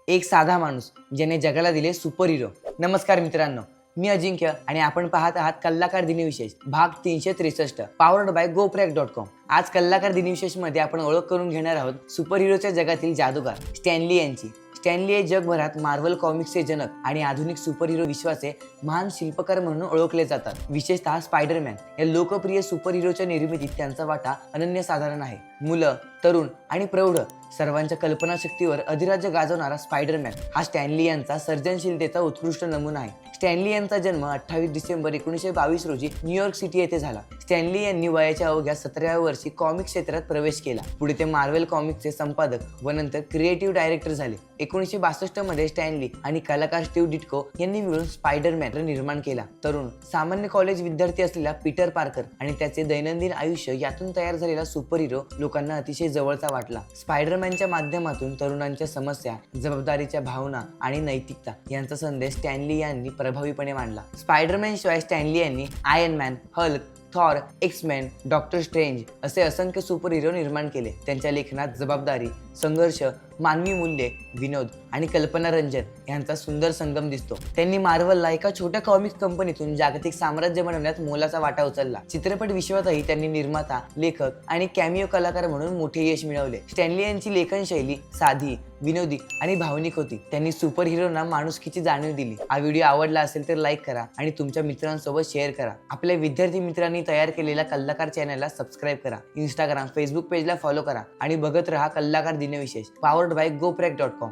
एक साधा माणूस ज्याने जगाला दिले सुपर हिरो. नमस्कार मित्रांनो, मी अजिंक्य आणि आपण पाहत आहात कल्लाकार दिनविशेष भाग 363 पॉवर्ड बाय GoPreg.com. आज कल्लाकार दिनविशेष मध्ये आपण ओळख करून घेणार आहोत सुपर हिरोच्या जगातील जादूगार स्टॅनली यांची. स्टॅनली हे जगभरात मार्वल कॉमिक्सचे जनक आणि आधुनिक सुपर हिरो विश्वाचे महान शिल्पकार म्हणून ओळखले जातात. विशेषतः स्पायडरमॅन या लोकप्रिय सुपर हिरोच्या निर्मितीत त्यांचा वाटा अनन्यसाधारण आहे. मुलं, तरुण आणि प्रौढ सर्वांच्या कल्पनाशक्तीवर अधिराज्य गाजवणारा स्पायडरमॅन हा स्टॅनली यांचा सर्जनशीलतेचा उत्कृष्ट नमुना आहे. स्टॅनली यांचा जन्म 28 डिसेंबर 1922 रोजी न्यूयॉर्क सिटी येथे झाला. स्टॅनली यांनी वयाच्या अवघ्या 17व्या वर्षी कॉमिक क्षेत्रात प्रवेश केला. पुढे ते मार्वेल कॉमिक्सचे संपादक व नंतर क्रिएटिव्ह डायरेक्टर झाले. 1962 मध्ये स्टॅनली आणि कलाकार स्टीव्ह डिट्को यांनी मिळून स्पायडरमॅन निर्माण केला. तरुण सामान्य कॉलेज विद्यार्थी असलेला पीटर पार्कर आणि त्याचे दैनंदिन आयुष्य यातून तयार झालेला सुपर हिरो लोकांना अतिशय जवळचा वाटला. स्पायडरमॅनच्या माध्यमातून तरुणांच्या समस्या, जबाबदारीच्या भावना आणि नैतिकता यांचा संदेश स्टॅनली यांनी प्रभावीपणे मांडला. स्पायडरमॅन शिवाय स्टॅनली यांनी iron man, Hulk, Thor, x-man, doctor strange असे असंख्य सुपर हिरो निर्माण केले. त्यांच्या लेखनात जबाबदारी, संघर्ष, मानवी मूल्ये, विनोद आणि कल्पनारंजन यांचा सुंदर संगम दिसतो. त्यांनी मार्वलला एका छोट्या कॉमिक्स कंपनीतून जागतिक साम्राज्य बनवण्यात मोलाचा वाटा उचलला. चित्रपट विश्वातही त्यांनी निर्माता, लेखक आणि कॅमिओ कलाकार म्हणून मोठे यश मिळवले. स्टॅनली यांची लेखन शैली साधी, विनोदी आणि भावनिक होती. त्यांनी सुपर हिरोना माणुसकीची जाणीव दिली. हा व्हिडिओ आवडला असेल तर लाईक करा आणि तुमच्या मित्रांसोबत शेअर करा. आपल्या विद्यार्थी मित्रांनी तयार केलेल्या कल्लाकार चॅनलला सबस्क्राईब करा. इंस्टाग्राम, फेसबुक पेजला फॉलो करा आणि बघत रहा कल्लाकार दिनविशेष पॉवर्ड बाय GoPreg.com.